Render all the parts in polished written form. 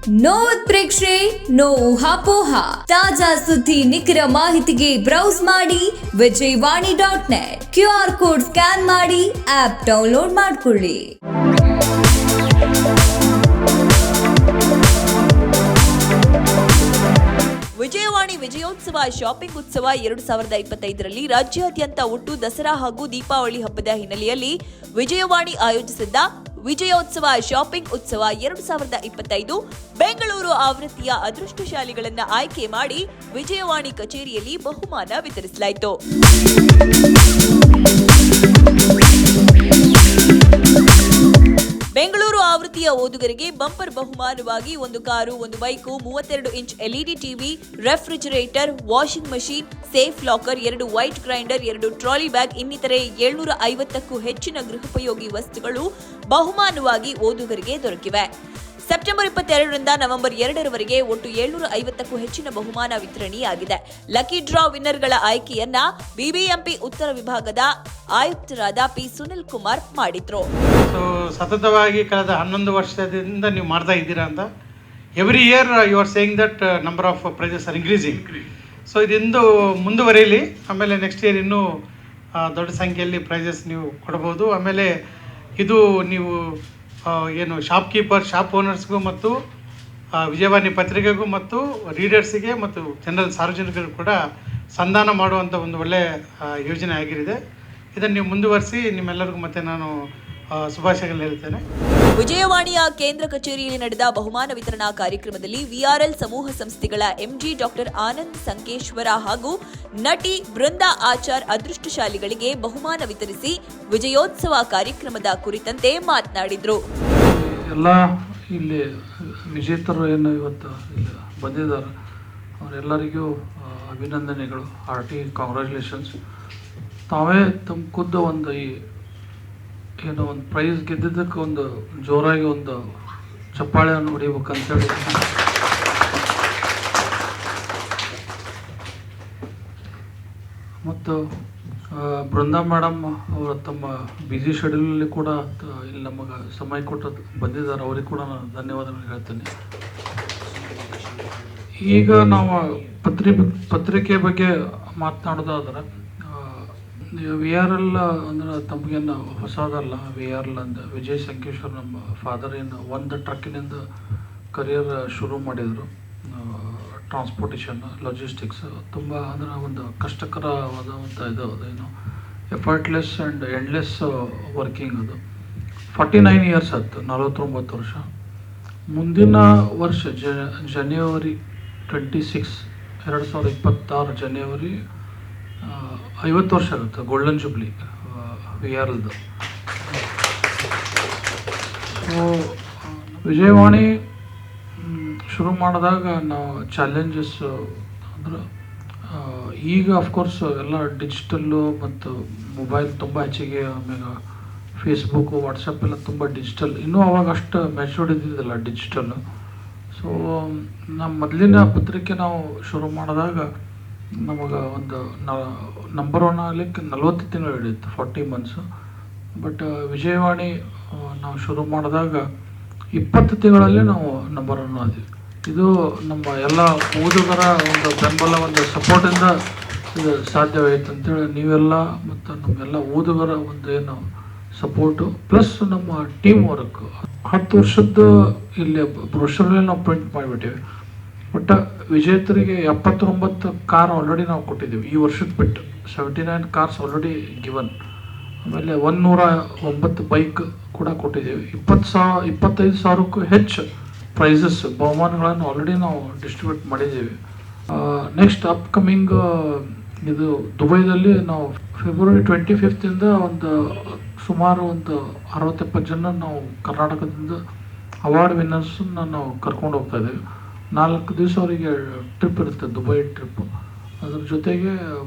No ಉತ್ಪ್ರೇಕ್ಷೆ, no ಊಹಾಪೋಹ. ತಾಜಾ ಸುದ್ದಿ ನಿಖರ ಮಾಹಿತಿಗೆ ಬ್ರೌಸ್ ಮಾಡಿ ವಿಜಯವಾಣಿ.net. QR ಕೋಡ್ ಸ್ಕ್ಯಾನ್ ಮಾಡಿ ಆಪ್ ಡೌನ್ಲೋಡ್ ಮಾಡಿಕೊಳ್ಳಿ. ವಿಜಯವಾಣಿ ವಿಜಯೋತ್ಸವ ಶಾಪಿಂಗ್ ಉತ್ಸವ 2025ರಲ್ಲಿ ರಾಜ್ಯಾದ್ಯಂತ ಒಟ್ಟು ದಸರಾ ಹಾಗೂ ದೀಪಾವಳಿ ಹಬ್ಬದ ಹಿನ್ನೆಲೆಯಲ್ಲಿ ವಿಜಯವಾಣಿ ಆಯೋಜಿಸಿದ್ದ ವಿಜಯೋತ್ಸವ ಶಾಪಿಂಗ್ ಉತ್ಸವ 2025 ಬೆಂಗಳೂರು ಆವೃತ್ತಿಯ ಅದೃಷ್ಟಶಾಲಿಗಳನ್ನು ಆಯ್ಕೆ ಮಾಡಿ ವಿಜಯವಾಣಿ ಕಚೇರಿಯಲ್ಲಿ ಬಹುಮಾನ ವಿತರಿಸಲಾಯಿತು. ಬೆಂಗಳೂರು ಆವೃತ್ತಿಯ ಓದುಗರಿಗೆ ಬಂಪರ್ ಬಹುಮಾನವಾಗಿ 1 car, 1 bike, 32 inch LED TV, refrigerator, washing machine, safe locker, 2 white grinder, 2 trolley bag ಇನ್ನಿತರೆ 750ಕ್ಕೂ ಹೆಚ್ಚಿನ ಗೃಹೋಪಯೋಗಿ ವಸ್ತುಗಳು ಬಹುಮಾನವಾಗಿ ಓದುಗರಿಗೆ ದೊರಕಿವೆ. ಸೆಪ್ಟೆಂಬರ್ 22ರಿಂದ ನವೆಂಬರ್ 2ರವರೆಗೆ ಒಟ್ಟು 750ಕ್ಕೂ ಹೆಚ್ಚಿನ ಬಹುಮಾನ ವಿತರಣೆಯಾಗಿದೆ. ಲಕ್ಕಿ ಡ್ರಾ ವಿನ್ನರ್ಗಳ ಆಯ್ಕೆಯನ್ನ ಬಿಬಿಎಂಪಿ ಉತ್ತರ ವಿಭಾಗದ ಆಯುಕ್ತರಾದ ಪಿ ಸುನಿಲ್ ಕುಮಾರ್ ಮಾಡಿದ್ರು. ಸತತವಾಗಿ ಕಳೆದ 11 ವರ್ಷದಿಂದ ನೀವು ಮಾಡ್ತಾ ಇದ್ದೀರಾ ಅಂತ. Every year you are saying that number of prizes are increasing. So ಇದೊಂದು ಮುಂದುವರಿಯಲಿ. ಆಮೇಲೆ ನೆಕ್ಸ್ಟ್ ಇಯರ್ ಇನ್ನೂ ದೊಡ್ಡ ಸಂಖ್ಯೆಯಲ್ಲಿ ಪ್ರೈಸಸ್ ನೀವು ಕೊಡ್ಬೋದು. ಆಮೇಲೆ ಇದು ನೀವು ಏನು ಶಾಪ್ ಓನರ್ಸ್ಗೂ ಮತ್ತು ವಿಜಯವಾಣಿ ಪತ್ರಿಕೆಗೂ ಮತ್ತು ರೀಡರ್ಸಿಗೆ ಮತ್ತು ಜನರಲ್ ಸಾರ್ವಜನಿಕರಿಗೂ ಕೂಡ ಸಂಧಾನ ಮಾಡುವಂಥ ಒಂದು ಒಳ್ಳೆಯ ಯೋಜನೆ ಆಗಿರಿದೆ. ಇದನ್ನು ನೀವು ಮುಂದುವರಿಸಿ. ನಿಮ್ಮೆಲ್ಲರಿಗೂ ಮತ್ತೆ ನಾನು ಶುಭಾಶಯಗಳನ್ನು ಹೇಳ್ತೇನೆ. ವಿಜಯವಾಣಿಯ ಕೇಂದ್ರ ಕಚೇರಿಯಲ್ಲಿ ನಡೆದ ಬಹುಮಾನ ವಿತರಣಾ ಕಾರ್ಯಕ್ರಮದಲ್ಲಿ ವಿಆರ್ಎಲ್ ಸಮೂಹ ಸಂಸ್ಥೆಗಳ MG ಡಾಕ್ಟರ್ ಆನಂದ್ ಸಂಕೇಶ್ವರ ಹಾಗೂ ನಟಿ ಬೃಂದಾ ಆಚಾರ್ ಅದೃಷ್ಟಶಾಲಿಗಳಿಗೆ ಬಹುಮಾನ ವಿತರಿಸಿ ವಿಜಯೋತ್ಸವ ಕಾರ್ಯಕ್ರಮದ ಕುರಿತಂತೆ ಮಾತನಾಡಿದರು. ಎಲ್ಲ ಇಲ್ಲಿ ವಿಜೇತರು ಏನು ಇವತ್ತು ಇಲ್ಲಿ ಬಂದಿದ್ದಾರೆ ಅವರೆಲ್ಲರಿಗೂ ಅಭಿನಂದನೆಗಳು. RT congratulations. ತಾವೇ ತಮ್ಮ ಖುದ್ದು ಒಂದು ಏನೋ ಒಂದು ಪ್ರೈಸ್ ಗೆದ್ದಿದ್ದಕ್ಕೆ ಒಂದು ಜೋರಾಗಿ ಒಂದು ಚಪ್ಪಾಳೆಯನ್ನು ಹೊಡಿಬೇಕಂತೇಳಿ ಮತ್ತು ಬೃಂದಾ ಮೇಡಮ್ ಅವರ ತಮ್ಮ ಬ್ಯುಸಿ ಶೆಡ್ಯೂಲಲ್ಲಿ ಕೂಡ ಇಲ್ಲಿ ನಮಗೆ ಸಮಯ ಕೊಟ್ಟು ಬಂದಿದ್ದಾರೆ. ಅವ್ರಿಗೆ ಕೂಡ ನಾನು ಧನ್ಯವಾದಗಳು ಹೇಳ್ತೇನೆ. ಈಗ ನಾವು ಪತ್ರಿಕೆ ಬಗ್ಗೆ ಮಾತನಾಡೋದಾದ್ರೆ VRL ಅಂದ್ರೆ ತಮಗೇನು ಹೊಸದಲ್ಲ. VRL ಅಂದ್ರೆ ವಿಜಯ್ ಸಂಕೇಶ್ವರ್ ನಮ್ಮ ಫಾದರ್ ಏನು ಒಂದು ಟ್ರಕ್ಕಿನಿಂದ ಕರಿಯರ್ ಶುರು ಮಾಡಿದರು. ಟ್ರಾನ್ಸ್ಪೋರ್ಟೇಷನ್, ಲಾಜಿಸ್ಟಿಕ್ಸ್ ತುಂಬ ಅಂದ್ರೆ ಒಂದು ಕಷ್ಟಕರವಾದಂಥ ಇದು ಅದೇನು ಎಫರ್ಟ್ಲೆಸ್ ಆ್ಯಂಡ್ ಎಂಡ್ಲೆಸ್ ವರ್ಕಿಂಗ್. ಅದು 49 ಇಯರ್ಸ್ ಆಯ್ತು, 49 ವರ್ಷ. ಮುಂದಿನ ವರ್ಷ ಜನವರಿ 26, 2026 ಜನವರಿ 50 ವರ್ಷ ಆಗುತ್ತೆ ಗೋಲ್ಡನ್ ಜೂಬ್ಲಿ VRLದು. ಸೊ ವಿಜಯವಾಣಿ ಶುರು ಮಾಡಿದಾಗ ನಾವು ಚಾಲೆಂಜಸ್ ಅಂದ್ರೆ ಈಗ ಅಫ್ಕೋರ್ಸ್ ಎಲ್ಲ ಡಿಜಿಟಲ್ಲು ಮತ್ತು ಮೊಬೈಲ್ ತುಂಬ ಹೆಚ್ಚಿಗೆ, ಆಮೇಲೆ ಫೇಸ್ಬುಕ್ಕು, ವಾಟ್ಸಪ್ ಎಲ್ಲ ತುಂಬ ಡಿಜಿಟಲ್. ಇನ್ನೂ ಅವಾಗ ಅಷ್ಟು ಮ್ಯಾಚೂರ್ಡ್ ಇದ್ದಿದ್ದಿಲ್ಲ ಡಿಜಿಟಲ್ಲು. ಸೊ ನಮ್ಮ ಮೊದಲಿನ ಪತ್ರಿಕೆ ನಾವು ಶುರು ಮಾಡಿದಾಗ ನಮಗೆ ಒಂದು ನಂಬರ್ 1 ಆಗಲಿಕ್ಕೆ 40 ತಿಂಗಳು ಹಿಡಿಯಿತು, 40 months. ಬಟ್ ವಿಜಯವಾಣಿ ನಾವು ಶುರು ಮಾಡಿದಾಗ 20 ತಿಂಗಳಲ್ಲಿ ನಾವು ನಂಬರ್ 1 ಆದ್ವಿ. ಇದು ನಮ್ಮ ಎಲ್ಲ ಓದುಗರ ಒಂದು ಬೆಂಬಲ, ಒಂದು ಸಪೋರ್ಟಿಂದ ಇದು ಸಾಧ್ಯವಾಯಿತು ಅಂತೇಳಿ ನೀವೆಲ್ಲ ಮತ್ತು ನಮ್ಮೆಲ್ಲ ಓದುಗರ ಒಂದು ಏನು ಸಪೋರ್ಟು ಪ್ಲಸ್ ನಮ್ಮ ಟೀಮ್ ವರ್ಕ್. 10 ವರ್ಷದ್ದು ಇಲ್ಲಿ ಬ್ರೋಷರಲ್ಲಿ ನಾವು ಪ್ರಿಂಟ್ ಮಾಡಿಬಿಟ್ಟಿವಿ. ಬಟ್ ವಿಜೇತರಿಗೆ 79 ಕಾರ್ ಆಲ್ರೆಡಿ ನಾವು ಕೊಟ್ಟಿದ್ದೀವಿ ಈ ವರ್ಷದ ಬಿಟ್ಟು. 79 ಕಾರ್ಸ್ ಆಲ್ರೆಡಿ ಗಿವನ್. ಆಮೇಲೆ 109 ಬೈಕ್ ಕೂಡ ಕೊಟ್ಟಿದ್ದೀವಿ. 25 ಸಾವಿರಕ್ಕೂ ಹೆಚ್ಚು ಪ್ರೈಸಸ್, ಬಹುಮಾನಗಳನ್ನು ಆಲ್ರೆಡಿ ನಾವು ಡಿಸ್ಟ್ರಿಬ್ಯೂಟ್ ಮಾಡಿದ್ದೀವಿ. ನೆಕ್ಸ್ಟ್ ಅಪ್ಕಮಿಂಗ್ ಇದು ದುಬೈದಲ್ಲಿ ನಾವು ಫೆಬ್ರವರಿ 25 ಒಂದು ಸುಮಾರು ಒಂದು 60-70 ಜನ ನಾವು ಕರ್ನಾಟಕದಿಂದ ಅವಾರ್ಡ್ ವಿನ್ನರ್ಸನ್ನ ನಾವು ಕರ್ಕೊಂಡು ಹೋಗ್ತಾ ಇದ್ದೀವಿ. 4 ದಿವಸ ಅವರಿಗೆ ಟ್ರಿಪ್ ಇರುತ್ತೆ, ದುಬೈ ಟ್ರಿಪ್ಪು. ಅದ್ರ ಜೊತೆಗೆ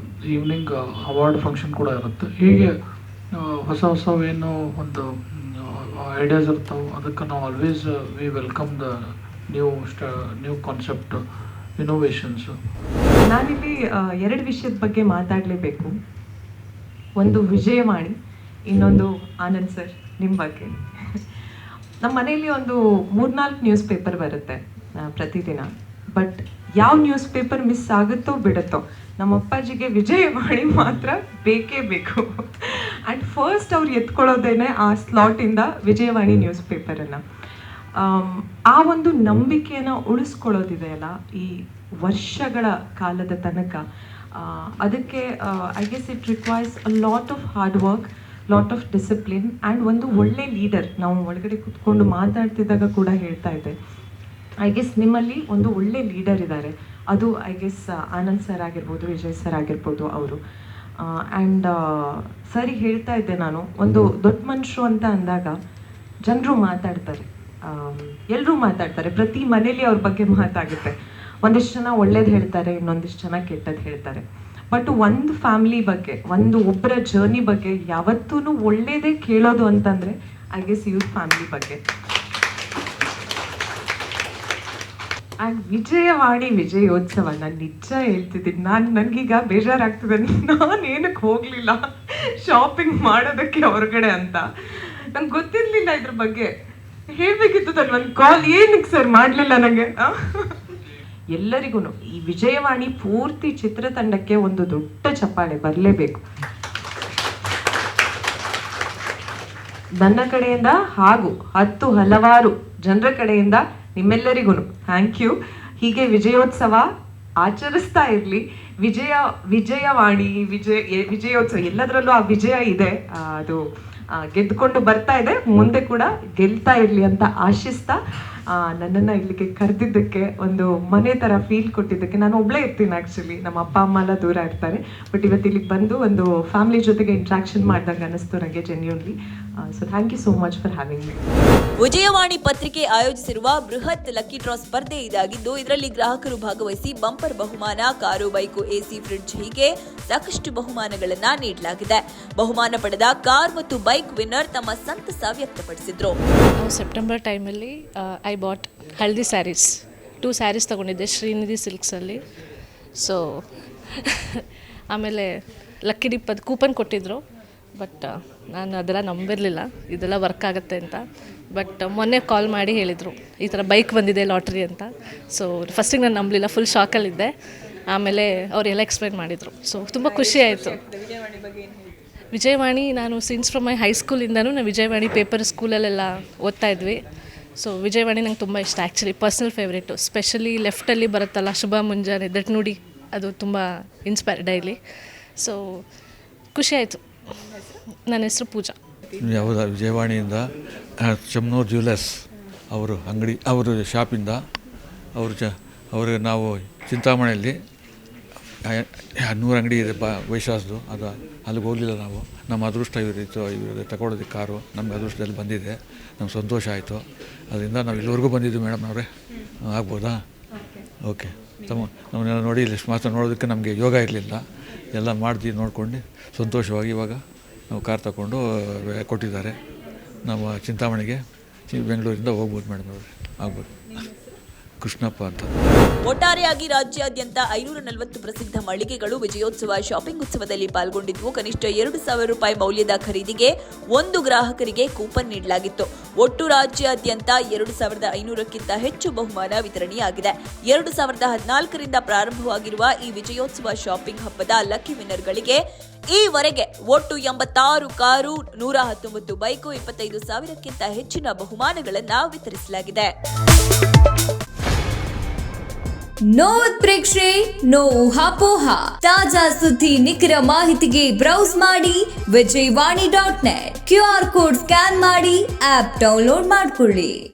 ಈವ್ನಿಂಗ್ ಅವಾರ್ಡ್ ಫಂಕ್ಷನ್ ಕೂಡ ಇರುತ್ತೆ. ಹೀಗೆ ಹೊಸವೇನು ಒಂದು ಐಡಿಯಾಸ್ ಇರ್ತಾವೆ, ಅದಕ್ಕೆ ನಾವು always we welcome the new concept, innovations. ನಾನಿಲ್ಲಿ 2 ವಿಷಯದ ಬಗ್ಗೆ ಮಾತಾಡಲೇಬೇಕು. ಒಂದು ವಿಜಯವಾಣಿ, ಇನ್ನೊಂದು ಆನಂದ್ ಸರ್ ನಿಮ್ಮ ಬಗ್ಗೆ. ನಮ್ಮ ಮನೆಯಲ್ಲಿ ಒಂದು 3-4 ನ್ಯೂಸ್ ಪೇಪರ್ ಬರುತ್ತೆ. ಪ್ರತಿದಿನ. ಬಟ್ ಯಾವ ನ್ಯೂಸ್ ಪೇಪರ್ ಮಿಸ್ ಆಗುತ್ತೋ ಬಿಡುತ್ತೋ, ನಮ್ಮ ಅಪ್ಪಾಜಿಗೆ ವಿಜಯವಾಣಿ ಮಾತ್ರ ಬೇಕೇ ಬೇಕು. ಆ್ಯಂಡ್ ಫಸ್ಟ್ ಅವ್ರು ಎತ್ಕೊಳ್ಳೋದೇನೆ ಆ ಸ್ಲಾಟಿಂದ ವಿಜಯವಾಣಿ ನ್ಯೂಸ್ ಪೇಪರನ್ನು. ಆ ಒಂದು ನಂಬಿಕೆಯನ್ನು ಉಳಿಸ್ಕೊಳ್ಳೋದಿದೆಯಲ್ಲ ಈ ವರ್ಷಗಳ ಕಾಲದ ತನಕ, ಅದಕ್ಕೆ I guess it requires a lot of hard work, lot of discipline and ಒಂದು ಒಳ್ಳೆ ಲೀಡರ್. ನಾವು ಒಳಗಡೆ ಕೂತ್ಕೊಂಡು ಮಾತಾಡ್ತಿದ್ದಾಗ ಕೂಡ ಹೇಳ್ತಾ ಇದ್ದೆ, ಐ ಗೆಸ್ ನಿಮ್ಮಲ್ಲಿ ಒಂದು ಒಳ್ಳೆ ಲೀಡರ್ ಇದ್ದಾರೆ. ಅದು ಐ ಗೆಸ್ ಆನಂದ್ ಸರ್ ಆಗಿರ್ಬೋದು, ವಿಜಯ್ ಸರ್ ಆಗಿರ್ಬೋದು ಅವರು. ಆ್ಯಂಡ್ ಸರಿ ಹೇಳ್ತಾ ಇದ್ದೆ ನಾನು, ಒಂದು ದೊಡ್ಡ ಮನುಷ್ಯರು ಅಂತ ಅಂದಾಗ ಜನರು ಮಾತಾಡ್ತಾರೆ, ಎಲ್ಲರೂ ಮಾತಾಡ್ತಾರೆ, ಪ್ರತಿ ಮನೇಲಿ ಅವ್ರ ಬಗ್ಗೆ ಮಾತಾಗುತ್ತೆ. ಒಂದಿಷ್ಟು ಜನ ಒಳ್ಳೇದು ಹೇಳ್ತಾರೆ, ಇನ್ನೊಂದಿಷ್ಟು ಜನ ಕೆಟ್ಟದ್ದು ಹೇಳ್ತಾರೆ. ಬಟ್ ಒಂದು ಫ್ಯಾಮಿಲಿ ಬಗ್ಗೆ, ಒಬ್ಬರ ಜರ್ನಿ ಬಗ್ಗೆ ಯಾವತ್ತೂ ಒಳ್ಳೇದೇ ಕೇಳೋದು ಅಂತಂದರೆ ಐ ಗೆಸ್ ಯೂತ್ ಫ್ಯಾಮಿಲಿ ಬಗ್ಗೆ. ಆ್ಯಂಡ್ ವಿಜಯವಾಣಿ ವಿಜಯೋತ್ಸವ, ನಾನು ನಿಜ ಹೇಳ್ತಿದ್ದೀನಿ, ನನಗೀಗ ಬೇಜಾರಾಗ್ತದೆ, ನಾನು ಏನಕ್ಕೆ ಹೋಗಲಿಲ್ಲ ಶಾಪಿಂಗ್ ಮಾಡೋದಕ್ಕೆ ಹೊರಗಡೆ ಅಂತ. ನಂಗೆ ಗೊತ್ತಿರಲಿಲ್ಲ ಇದ್ರ ಬಗ್ಗೆ, ಹೇಳಬೇಕಿತ್ತು ನಾನು ಒಂದು ಕಾಲ್, ಏನಕ್ಕೆ ಸರ್ ಮಾಡಲಿಲ್ಲ ನನಗೆ. ಎಲ್ಲರಿಗೂ ಈ ವಿಜಯವಾಣಿ ಪೂರ್ತಿ ಚಿತ್ರತಂಡಕ್ಕೆ ಒಂದು ದೊಡ್ಡ ಚಪ್ಪಾಳೆ ಬರಲೇಬೇಕು ನನ್ನ ಕಡೆಯಿಂದ, ಹಾಗೂ ಹಲವಾರು ಜನರ ಕಡೆಯಿಂದ ನಿಮ್ಮೆಲ್ಲರಿಗೂ ಥ್ಯಾಂಕ್ ಯು. ಹೀಗೆ ವಿಜಯೋತ್ಸವ ಆಚರಿಸ್ತಾ ಇರಲಿ. ವಿಜಯವಾಣಿ ವಿಜಯೋತ್ಸವ ಎಲ್ಲದರಲ್ಲೂ ಆ ವಿಜಯ ಇದೆ, ಅದು ಗೆದ್ದುಕೊಂಡು ಬರ್ತಾ ಇದೆ, ಮುಂದೆ ಕೂಡ ಗೆಲ್ತಾ ಇರಲಿ ಅಂತ ಆಶಿಸ್ತಾ, ನನ್ನನ್ನು ಇಲ್ಲಿಗೆ ಕರೆದಿದ್ದಕ್ಕೆ, ಒಂದು ಮನೆ ಥರ ಫೀಲ್ ಕೊಟ್ಟಿದ್ದಕ್ಕೆ. ನಾನು ಒಬ್ಬಳೇ ಇರ್ತೀನಿ ಆ್ಯಕ್ಚುಲಿ, ನಮ್ಮ ಅಪ್ಪ ಅಮ್ಮ ಎಲ್ಲ ದೂರ ಇರ್ತಾರೆ. ಬಟ್ ಇವತ್ತು ಇಲ್ಲಿಗೆ ಬಂದು ಒಂದು ಫ್ಯಾಮಿಲಿ ಜೊತೆಗೆ ಇಂಟ್ರಾಕ್ಷನ್ ಮಾಡಿದಾಗ ಅನ್ನಿಸ್ತು ನನಗೆ genuinely. So thank you so much for having me. Vijayavani ಪತ್ರಿಕೆ ಆಯೋಜಿಸಿರುವ ಬೃಹತ್ ಲಕ್ಕಿ ಡ್ರಾ ಸ್ಪರ್ಧೆ ಇದಾಗಿದ್ದು, ಇದರಲ್ಲಿ ಗ್ರಾಹಕರು ಭಾಗವಹಿಸಿ ಬಂಪರ್ ಬಹುಮಾನ, ಕಾರು, ಬೈಕು, ಎಸಿ, ಫ್ರಿಡ್ಜ್ ಹೀಗೆ ಸಾಕಷ್ಟು ಬಹುಮಾನಗಳನ್ನ ನೀಡಲಾಗಿದೆ. ಬಹುಮಾನ ಪಡೆದ ಕಾರ್ ಮತ್ತು ಬೈಕ್ ವಿನ್ನರ್ ತಮ್ಮ ಸಂತಸ ವ್ಯಕ್ತಪಡಿಸಿದ್ರು. ನಾವು ಸೆಪ್ಟೆಂಬರ್ ಟೈಮಲ್ಲಿ ಐ ಬಾಟ್ ಹಲ್ದಿ ಸ್ಯಾರೀಸ್, 2 ಸ್ಯಾರೀಸ್ ತೊಗೊಂಡಿದ್ದೆ ಶ್ರೀನಿಧಿ ಸಿಲ್ಕ್ಸಲ್ಲಿ. ಸೊ ಆಮೇಲೆ ಲಕ್ಕಿ ಡಿಪ್ಪದು ಕೂಪನ್ ಕೊಟ್ಟಿದ್ದರು, ಬಟ್ ನಾನು ಅದೆಲ್ಲ ನಂಬಿರಲಿಲ್ಲ ಇದೆಲ್ಲ ವರ್ಕ್ ಆಗುತ್ತೆ ಅಂತ. ಬಟ್ ಮೊನ್ನೆ ಕಾಲ್ ಮಾಡಿ ಹೇಳಿದರು ಈ ಥರ ಬೈಕ್ ಬಂದಿದೆ ಲಾಟ್ರಿ ಅಂತ. ಸೊ ಫಸ್ಟಿಗೆ ನಾನು ನಂಬಲಿಲ್ಲ, ಫುಲ್ ಶಾಕಲ್ಲಿದ್ದೆ. ಆಮೇಲೆ ಅವರೆಲ್ಲ ಎಕ್ಸ್ಪ್ಲೈನ್ ಮಾಡಿದರು. ಸೊ ತುಂಬ ಖುಷಿ ಆಯಿತು. ವಿಜಯವಾಣಿ ನಾನು ಸಿನ್ಸ್ ಫ್ರಮ್ ಮೈ ಹೈಸ್ಕೂಲಿಂದನೂ ನಾವು ವಿಜಯವಾಣಿ ಪೇಪರ್ ಸ್ಕೂಲಲ್ಲೆಲ್ಲ ಓದ್ತಾ ಇದ್ವಿ. ಸೊ ವಿಜಯವಾಣಿ ನಂಗೆ ತುಂಬ ಇಷ್ಟ, ಆ್ಯಕ್ಚುಲಿ ಪರ್ಸ್ನಲ್ ಫೇವ್ರೇಟು. ಸ್ಪೆಷಲಿ ಲೆಫ್ಟಲ್ಲಿ ಬರುತ್ತಲ್ಲ ಶುಭ ಮುಂಜಾನೆ, ದಟ್ ನುಡಿ, ಅದು ತುಂಬ ಇನ್ಸ್ಪೈರ್ ಡೈಲಿ. ಸೊ ಖುಷಿ ಆಯಿತು. ನನ್ನ ಹೆಸರು ಪೂಜಾ. ಯಾವುದು ವಿಜಯವಾಣಿಯಿಂದ ಚಮ್ನೂರ್ ಜ್ಯುವೆಲರ್ಸ್ ಅವರು ಅಂಗಡಿ, ಅವರು ಶಾಪಿಂದ ಅವ್ರಿಗೆ ನಾವು ಚಿಂತಾಮಣಿಯಲ್ಲಿ 100 ಅಂಗಡಿ ಇದೆ ವೈಶಾಸ್ದು, ಅದು ಅಲ್ಲಿಗೆ ಹೋಗಲಿಲ್ಲ ನಾವು. ನಮ್ಮ ಅದೃಷ್ಟ ಇವರು ತಗೊಳ್ಳೋದಕ್ಕೆ ಕಾರು ನಮ್ಗೆ ಅದೃಷ್ಟದಲ್ಲಿ ಬಂದಿದೆ, ನಮ್ಗೆ ಸಂತೋಷ ಆಯಿತು. ಅದರಿಂದ ನಾವು ಇಲ್ಲಿವರೆಗೂ ಬಂದಿದ್ದು ಮೇಡಮ್ ಅವರೇ, ಆಗ್ಬೋದಾ? ಓಕೆ. ನಮ್ಮನ್ನೆಲ್ಲ ನೋಡಿ ಇಲ್ಲಿ ಮಾತ್ರ ನೋಡೋದಕ್ಕೆ ನಮಗೆ ಯೋಗ ಇರಲಿಲ್ಲ, ಎಲ್ಲ ಮಾಡ್ದು ನೋಡ್ಕೊಂಡು ಸಂತೋಷವಾಗಿ ಇವಾಗ ನಾವು ಕಾರ್ ತಗೊಂಡು ಕೊಟ್ಟಿದ್ದಾರೆ. ನಮ್ಮ ಚಿಂತಾಮಣಿಗೆ ಬೆಂಗಳೂರಿಂದ ಹೋಗ್ಬೋದು ಮೇಡಮ್ ಅವರೇ, ಆಗ್ಬೋದು. ಕೃಷ್ಣಪ್ಪ ಅಂತ. ಒಟ್ಟಾರೆಯಾಗಿ ರಾಜ್ಯಾದ್ಯಂತ 540 ಪ್ರಸಿದ್ಧ ಮಳಿಗೆಗಳು ವಿಜಯೋತ್ಸವ ಶಾಪಿಂಗ್ ಉತ್ಸವದಲ್ಲಿ ಪಾಲ್ಗೊಂಡಿದ್ವು. ಕನಿಷ್ಠ 2,000 ರೂಪಾಯಿ ಮೌಲ್ಯದ ಖರೀದಿಗೆ 1 ಗ್ರಾಹಕರಿಗೆ ಕೂಪನ್ ನೀಡಲಾಗಿತ್ತು. ಒಟ್ಟು ರಾಜ್ಯಾದ್ಯಂತ 2,500ಕ್ಕಿಂತ ಹೆಚ್ಚು ಬಹುಮಾನ ವಿತರಣೆಯಾಗಿದೆ. 2014ರಿಂದ ಪ್ರಾರಂಭವಾಗಿರುವ ಈ ವಿಜಯೋತ್ಸವ ಶಾಪಿಂಗ್ ಹಬ್ಬದ ಲಕ್ಕಿ ವಿನ್ನರ್ಗಳಿಗೆ ಈವರೆಗೆ ಒಟ್ಟು 86 ಕಾರು, 119 ಬೈಕು, 25,000ಕ್ಕಿಂತ ಹೆಚ್ಚಿನ ಬಹುಮಾನಗಳನ್ನು ವಿತರಿಸಲಾಗಿದೆ. ನೋ ಉತ್ಪ್ರೇಕ್ಷೆ, ನೋ ಊಹಾಪೋಹ. ತಾಜಾ ಸುದ್ದಿ, ನಿಖರ ಮಾಹಿತಿಗೆ ಬ್ರೌಸ್ ಮಾಡಿ ವಿಜಯವಾಣಿ.net. QR ಕೋಡ್ ಸ್ಕ್ಯಾನ್ ಮಾಡಿ ಆಪ್ ಡೌನ್ಲೋಡ್ ಮಾಡಿಕೊಳ್ಳಿ.